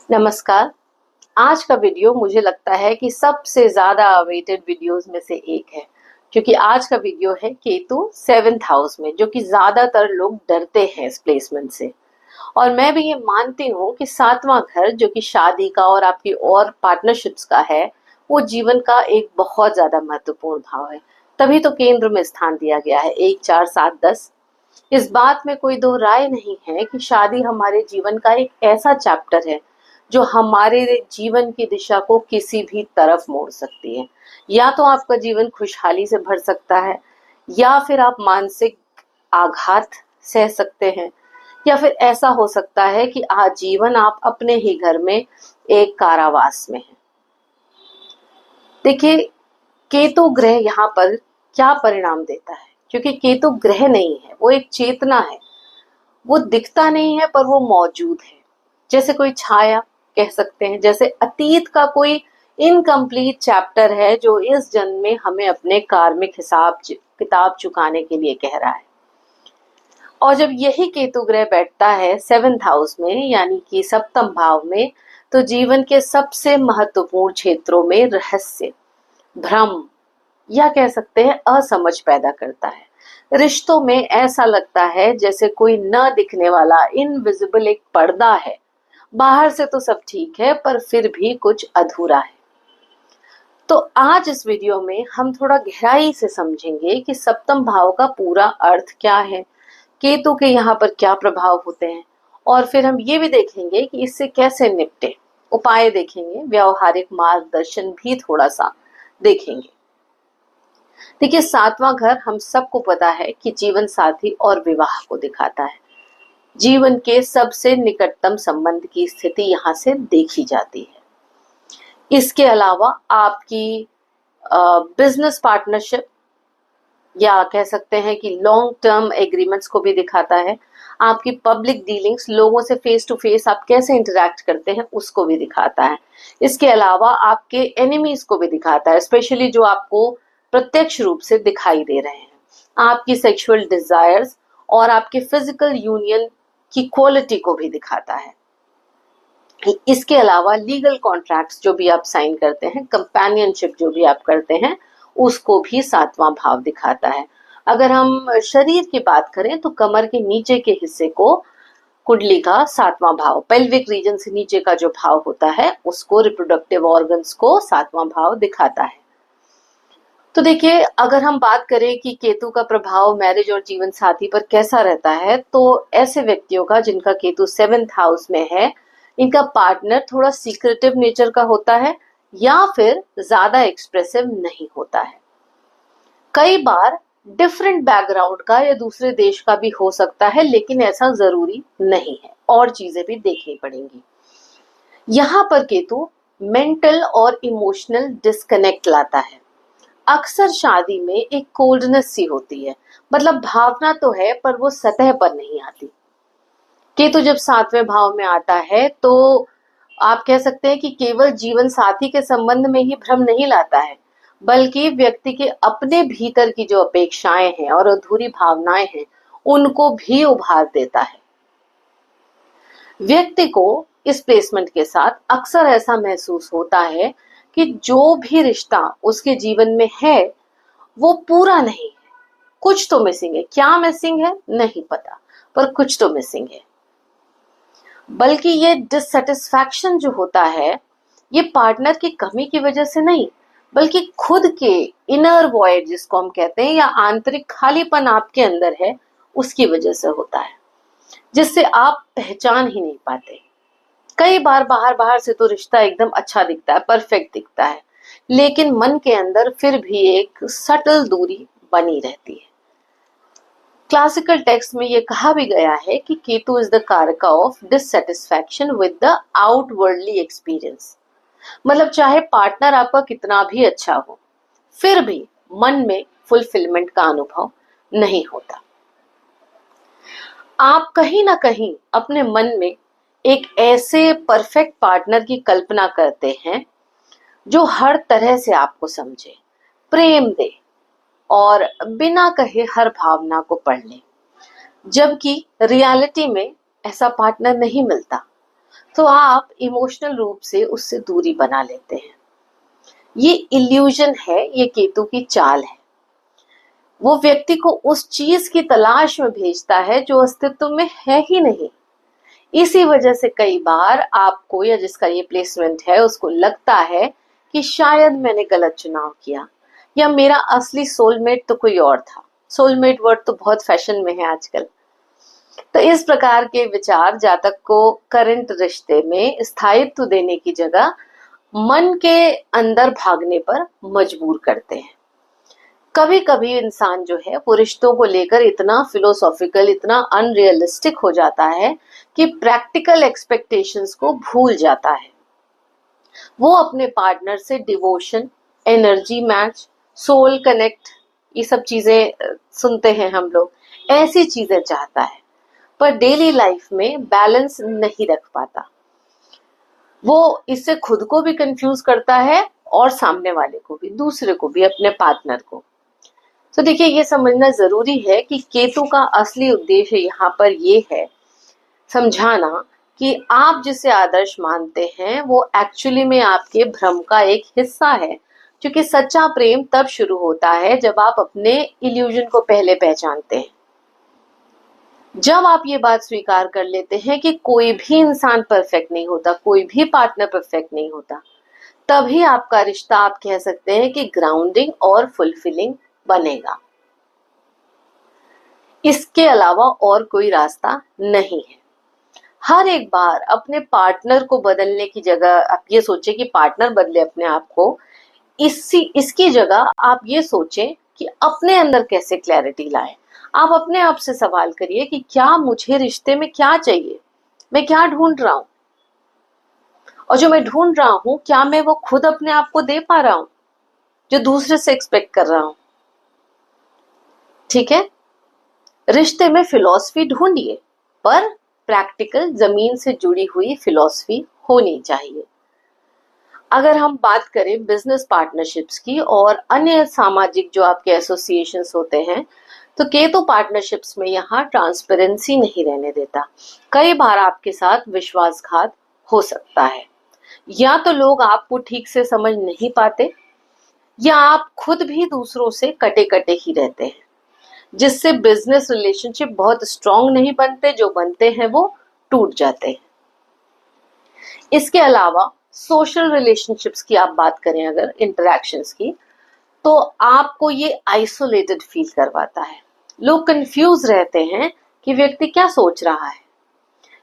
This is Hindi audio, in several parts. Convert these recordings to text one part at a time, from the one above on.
नमस्कार। आज का वीडियो मुझे लगता है कि सबसे ज्यादा अवेटेड वीडियोस में से एक है, क्योंकि आज का वीडियो है केतु सेवेंथ हाउस में, जो कि ज्यादातर लोग डरते हैं इस प्लेसमेंट से। और मैं भी ये मानती हूँ कि सातवां घर, जो कि शादी का और आपकी और पार्टनरशिप्स का है, वो जीवन का एक बहुत ज्यादा महत्वपूर्ण भाव है। तभी तो केंद्र में स्थान दिया गया है 1 4 7 10। इस बात में कोई दो राय नहीं है कि शादी हमारे जीवन का एक ऐसा चैप्टर है जो हमारे जीवन की दिशा को किसी भी तरफ मोड़ सकती है। या तो आपका जीवन खुशहाली से भर सकता है, या फिर आप मानसिक आघात सह सकते हैं, या फिर ऐसा हो सकता है कि आजीवन आप अपने ही घर में एक कारावास में हैं। देखिए, केतु ग्रह यहाँ पर क्या परिणाम देता है, क्योंकि केतु ग्रह नहीं है, वो एक चेतना है। वो दिखता नहीं है पर वो मौजूद है, जैसे कोई छाया कह सकते हैं, जैसे अतीत का कोई इनकम्प्लीट चैप्टर है जो इस जन्म में हमें अपने कार्मिक हिसाब किताब चुकाने के लिए कह रहा है। और जब यही केतु ग्रह बैठता है सेवेंथ हाउस में, यानी कि सप्तम भाव में, तो जीवन के सबसे महत्वपूर्ण क्षेत्रों में रहस्य, भ्रम, या कह सकते हैं असमझ पैदा करता है। रिश्तों में ऐसा लगता है जैसे कोई न दिखने वाला इनविजिबल एक पर्दा है। बाहर से तो सब ठीक है, पर फिर भी कुछ अधूरा है। तो आज इस वीडियो में हम थोड़ा गहराई से समझेंगे कि सप्तम भाव का पूरा अर्थ क्या है, केतु के यहाँ पर क्या प्रभाव होते हैं, और फिर हम ये भी देखेंगे कि इससे कैसे निपटे, उपाय देखेंगे, व्यावहारिक मार्गदर्शन भी थोड़ा सा देखेंगे। देखिए, सातवां घर हम सबको पता है कि जीवन साथी और विवाह को दिखाता है। जीवन के सबसे निकटतम संबंध की स्थिति यहाँ से देखी जाती है। इसके अलावा आपकी बिजनेस पार्टनरशिप, या कह सकते हैं कि लॉन्ग टर्म एग्रीमेंट्स को भी दिखाता है। आपकी पब्लिक डीलिंग्स, लोगों से फेस टू फेस आप कैसे इंटरेक्ट करते हैं, उसको भी दिखाता है। इसके अलावा आपके एनिमीज को भी दिखाता है, स्पेशली जो आपको प्रत्यक्ष रूप से दिखाई दे रहे हैं। आपकी सेक्सुअल डिजायर्स और आपके फिजिकल यूनियन की क्वालिटी को भी दिखाता है। इसके अलावा लीगल कॉन्ट्रैक्ट्स जो भी आप साइन करते हैं, कंपेनियनशिप जो भी आप करते हैं, उसको भी सातवां भाव दिखाता है। अगर हम शरीर की बात करें तो कमर के नीचे के हिस्से को कुंडली का सातवां भाव, पेल्विक रीजन से नीचे का जो भाव होता है, उसको, रिप्रोडक्टिव ऑर्गन्स को सातवां भाव दिखाता है। तो देखिए, अगर हम बात करें कि केतु का प्रभाव मैरिज और जीवन साथी पर कैसा रहता है, तो ऐसे व्यक्तियों का जिनका केतु सेवेंथ हाउस में है, इनका पार्टनर थोड़ा सीक्रेटिव नेचर का होता है, या फिर ज्यादा एक्सप्रेसिव नहीं होता है। कई बार डिफरेंट बैकग्राउंड का या दूसरे देश का भी हो सकता है, लेकिन ऐसा जरूरी नहीं है, और चीजें भी देखनी पड़ेंगी। यहाँ पर केतु मेंटल और इमोशनल डिस्कनेक्ट लाता है। अक्सर शादी में एक कोल्डनेस सी होती है, मतलब भावना तो है पर वो सतह पर नहीं आती। केतु जब सातवें भाव में आता है तो आप कह सकते हैं कि केवल जीवन साथी के संबंध में ही भ्रम नहीं लाता है, बल्कि व्यक्ति के अपने भीतर की जो अपेक्षाएं हैं और अधूरी भावनाएं हैं, उनको भी उभार देता है। व्यक्ति को इस प्लेसमेंट के साथ अक्सर ऐसा महसूस होता है कि जो भी रिश्ता उसके जीवन में है वो पूरा नहीं है, कुछ तो मिसिंग है। क्या मिसिंग है नहीं पता, पर कुछ तो मिसिंग है। बल्कि ये डिससेटिस्फैक्शन जो होता है, ये पार्टनर की कमी की वजह से नहीं, बल्कि खुद के इनर वॉइड जिसको हम कहते हैं, या आंतरिक खालीपन आपके अंदर है, उसकी वजह से होता है, जिससे आप पहचान ही नहीं पाते। कई बार बाहर बाहर से तो रिश्ता एकदम अच्छा दिखता है, परफेक्ट दिखता है, लेकिन मन के अंदर फिर भी एक सटल दूरी बनी रहती है। क्लासिकल टेक्स्ट में ये कहा भी गया है कि केतु इज द कारका of dissatisfaction with the outwardly experience. मतलब चाहे पार्टनर आपका कितना भी अच्छा हो, फिर भी मन में फुलफिलमेंट का अनुभव नहीं होता। आप कहीं ना कहीं अपने मन में एक ऐसे परफेक्ट पार्टनर की कल्पना करते हैं जो हर तरह से आपको समझे, प्रेम दे और बिना कहे हर भावना को पढ़ ले। जबकि रियलिटी में ऐसा पार्टनर नहीं मिलता। तो आप इमोशनल रूप से उससे दूरी बना लेते हैं। ये इल्यूजन है, ये केतु की चाल है। वो व्यक्ति को उस चीज की तलाश में भेजता है जो अस्तित्व में है ही नहीं। इसी वजह से कई बार आपको या जिसका ये प्लेसमेंट है उसको लगता है कि शायद मैंने गलत चुनाव किया, या मेरा असली सोलमेट तो कोई और था। सोलमेट वर्ड तो बहुत फैशन में है आजकल। तो इस प्रकार के विचार जातक को करंट रिश्ते में स्थायित्व देने की जगह मन के अंदर भागने पर मजबूर करते हैं। कभी कभी इंसान जो है वो रिश्तों को लेकर इतना फिलोसॉफिकल, इतना अनरियलिस्टिक हो जाता है कि प्रैक्टिकल एक्सपेक्टेशंस को भूल जाता है। वो अपने पार्टनर से devotion, energy match, soul connect, ये सब चीजें सुनते हैं हम लोग, ऐसी चीजें चाहता है, पर डेली लाइफ में बैलेंस नहीं रख पाता। वो इससे खुद को भी कंफ्यूज करता है और सामने वाले को भी, दूसरे को भी, अपने पार्टनर को। तो देखिए, ये समझना जरूरी है कि केतु का असली उद्देश्य यहाँ पर ये है समझाना कि आप जिसे आदर्श मानते हैं वो एक्चुअली में आपके भ्रम का एक हिस्सा है। क्योंकि सच्चा प्रेम तब शुरू होता है जब आप अपने इल्यूजन को पहले पहचानते हैं। जब आप ये बात स्वीकार कर लेते हैं कि कोई भी इंसान परफेक्ट नहीं होता, कोई भी पार्टनर परफेक्ट नहीं होता, तभी आपका रिश्ता, आप कह सकते हैं कि ग्राउंडिंग और फुलफिलिंग बनेगा। इसके अलावा और कोई रास्ता नहीं है। हर एक बार अपने पार्टनर को बदलने की जगह आप ये सोचें कि पार्टनर बदले अपने आप को, इसकी जगह आप ये सोचें कि अपने अंदर कैसे क्लैरिटी लाएं। आप अपने आप से सवाल करिए कि क्या मुझे रिश्ते में क्या चाहिए, मैं क्या ढूंढ रहा हूं, और जो मैं ढूंढ रहा हूं क्या मैं वो खुद अपने आप को दे पा रहा हूं जो दूसरे से एक्सपेक्ट कर रहा हूं। ठीक है, रिश्ते में फिलॉसफी ढूंढिए, पर प्रैक्टिकल, जमीन से जुड़ी हुई फिलॉसफी होनी चाहिए। अगर हम बात करें बिजनेस पार्टनरशिप्स की और अन्य सामाजिक जो आपके एसोसिएशंस होते हैं, तो केतु पार्टनरशिप्स में यहाँ ट्रांसपेरेंसी नहीं रहने देता। कई बार आपके साथ विश्वासघात हो सकता है, या तो लोग आपको ठीक से समझ नहीं पाते, या आप खुद भी दूसरों से कटे कटे ही रहते हैं, जिससे बिजनेस रिलेशनशिप बहुत स्ट्रांग नहीं बनते, जो बनते हैं वो टूट जाते हैं। इसके अलावा सोशल रिलेशनशिप्स की आप बात करें अगर, इंटरैक्शंस की, तो आपको ये आइसोलेटेड फील करवाता है। लोग कंफ्यूज रहते हैं कि व्यक्ति क्या सोच रहा है।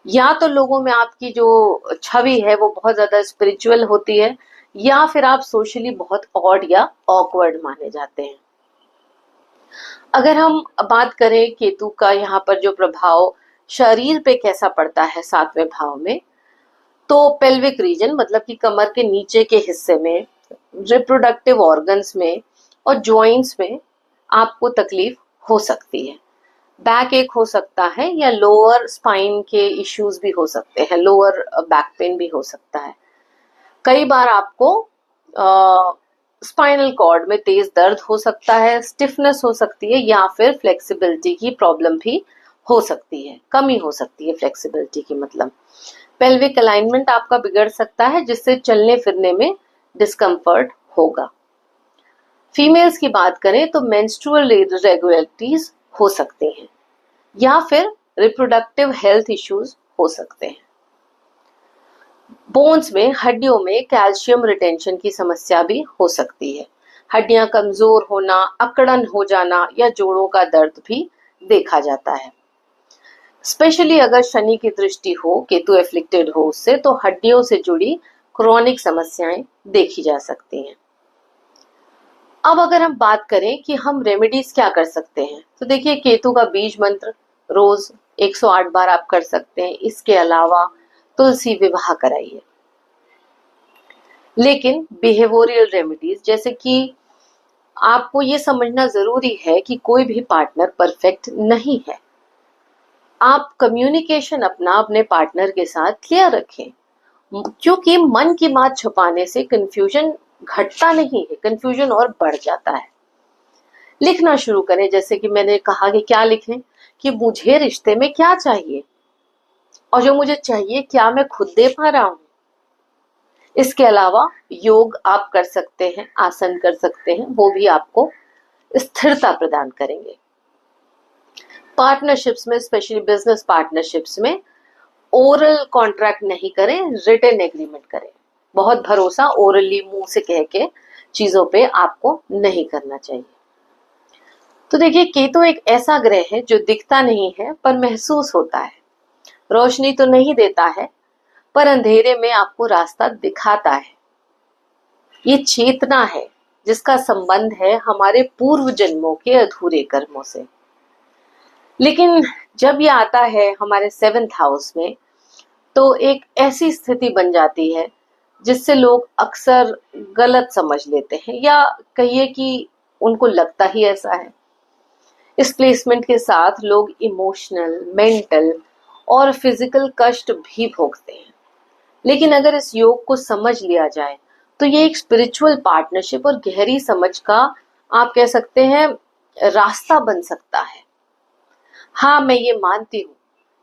या तो लोगों में आपकी जो छवि है वो बहुत ज्यादा स्पिरिचुअल होती है, या फिर आप सोशली बहुत ऑड या ऑकवर्ड माने जाते हैं। अगर हम बात करें केतु का यहाँ पर जो प्रभाव शरीर पे कैसा पड़ता है 7वें भाव में, तो पेल्विक रीजन मतलब कि कमर के नीचे के हिस्से में, रिप्रोडक्टिव ऑर्गन्स में और जॉइंट्स में आपको तकलीफ हो सकती है। बैक एक हो सकता है, या लोअर स्पाइन के इश्यूज भी हो सकते हैं, लोअर बैक पेन भी हो सकता है। कई बार आपको स्पाइनल कॉर्ड में तेज दर्द हो सकता है, स्टिफनेस हो सकती है, या फिर फ्लेक्सिबिलिटी की प्रॉब्लम भी हो सकती है, कमी हो सकती है फ्लेक्सिबिलिटी की। मतलब पेल्विक अलाइनमेंट आपका बिगड़ सकता है, जिससे चलने फिरने में डिस्कम्फर्ट होगा। फीमेल्स की बात करें तो मेंस्ट्रुअल इरेगुलरिटीज हो सकती हैं, या फिर रिप्रोडक्टिव हेल्थ इश्यूज हो सकते हैं। बोन्स में, हड्डियों में कैल्शियम रिटेंशन की समस्या भी हो सकती है। हड्डियां कमजोर होना, अकड़न हो जाना, या जोड़ों का दर्द भी देखा जाता है। स्पेशली अगर शनि की दृष्टि हो, केतु एफ्लिक्टेड हो उससे, तो हड्डियों से जुड़ी क्रॉनिक समस्याएं देखी जा सकती हैं। अब अगर हम बात करें कि हम रेमेडीज क्या कर सकते हैं, तो देखिए, केतु का बीज मंत्र रोज 108 बार आप कर सकते हैं। इसके अलावा तुलसी विवाह कराइए। लेकिन बिहेवियरल रेमेडीज, जैसे कि आपको ये समझना जरूरी है कि कोई भी पार्टनर परफेक्ट नहीं है। आप कम्युनिकेशन अपने पार्टनर के साथ क्लियर रखें, क्योंकि मन की बात छुपाने से कंफ्यूजन घटता नहीं है, कंफ्यूजन और बढ़ जाता है। लिखना शुरू करें, जैसे कि मैंने कहा कि क्या लिखें, कि मुझे रिश्ते में क्या चाहिए, और जो मुझे चाहिए क्या मैं खुद दे पा रहा हूं? इसके अलावा योग आप कर सकते हैं, आसन कर सकते हैं, वो भी आपको स्थिरता प्रदान करेंगे। पार्टनरशिप्स में, स्पेशली बिजनेस पार्टनरशिप्स में, ओरल कॉन्ट्रैक्ट नहीं करें, रिटन एग्रीमेंट करें। बहुत भरोसा ओरली मुंह से कह के चीजों पे आपको नहीं करना चाहिए। तो देखिए, केतु एक ऐसा ग्रह है जो दिखता नहीं है पर महसूस होता है। रोशनी तो नहीं देता है पर अंधेरे में आपको रास्ता दिखाता है। ये चेतना है जिसका संबंध है हमारे पूर्व जन्मों के अधूरे कर्मों से। लेकिन जब ये आता है हमारे 7th हाउस में, तो एक ऐसी स्थिति बन जाती है जिससे लोग अक्सर गलत समझ लेते हैं, या कहिए कि उनको लगता ही ऐसा है। इस प्लेसमेंट के साथ लोग इमोशनल, मेंटल और फिजिकल कष्ट भी भोगते हैं। लेकिन अगर इस योग को समझ लिया जाए तो ये एक स्पिरिचुअल पार्टनरशिप और गहरी समझ का, आप कह सकते हैं, रास्ता बन सकता है। हाँ, मैं ये मानती हूँ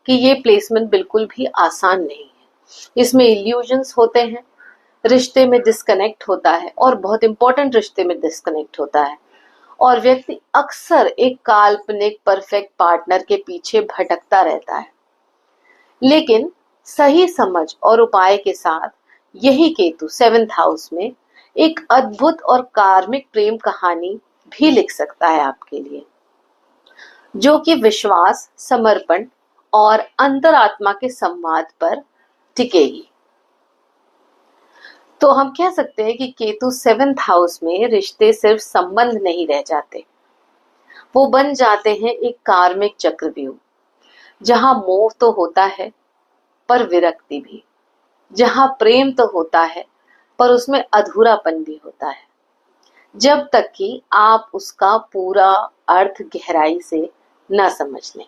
कि ये प्लेसमेंट बिल्कुल भी आसान नहीं है। इसमें इल्यूजन्स होते हैं, रिश्ते में डिस्कनेक्ट होता है, और बहुत इंपॉर्टेंट रिश्ते में डिस्कनेक्ट होता है, और व्यक्ति अक्सर एक काल्पनिक परफेक्ट पार्टनर के पीछे भटकता रहता है। लेकिन सही समझ और उपाय के साथ यही केतु 7th हाउस में एक अद्भुत और कार्मिक प्रेम कहानी भी लिख सकता है आपके लिए, जो कि विश्वास, समर्पण और अंतरात्मा के संवाद पर टिकेगी। तो हम कह सकते हैं कि केतु 7th हाउस में रिश्ते सिर्फ संबंध नहीं रह जाते, वो बन जाते हैं एक कार्मिक चक्रव्यूह, जहां मोह तो होता है पर विरक्ति भी, जहां प्रेम तो होता है पर उसमें अधूरापन भी होता है, जब तक कि आप उसका पूरा अर्थ गहराई से न समझ लें।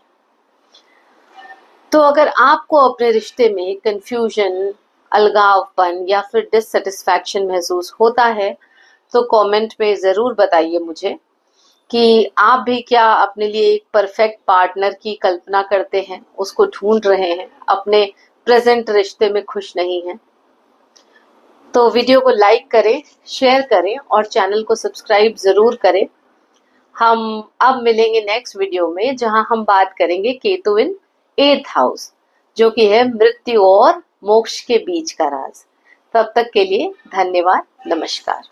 तो अगर आपको अपने रिश्ते में कंफ्यूजन, अलगावपन या फिर डिससेटिस्फैक्शन महसूस होता है, तो कमेंट में जरूर बताइए मुझे कि आप भी क्या अपने लिए एक परफेक्ट पार्टनर की कल्पना करते हैं, उसको ढूंढ रहे हैं, अपने प्रेजेंट रिश्ते में खुश नहीं हैं। तो वीडियो को लाइक करें, शेयर करें और चैनल को सब्सक्राइब जरूर करें। हम अब मिलेंगे नेक्स्ट वीडियो में, जहां हम बात करेंगे केतु इन 8th हाउस, जो कि है मृत्यु और मोक्ष के बीच का राज। तब तक के लिए धन्यवाद, नमस्कार।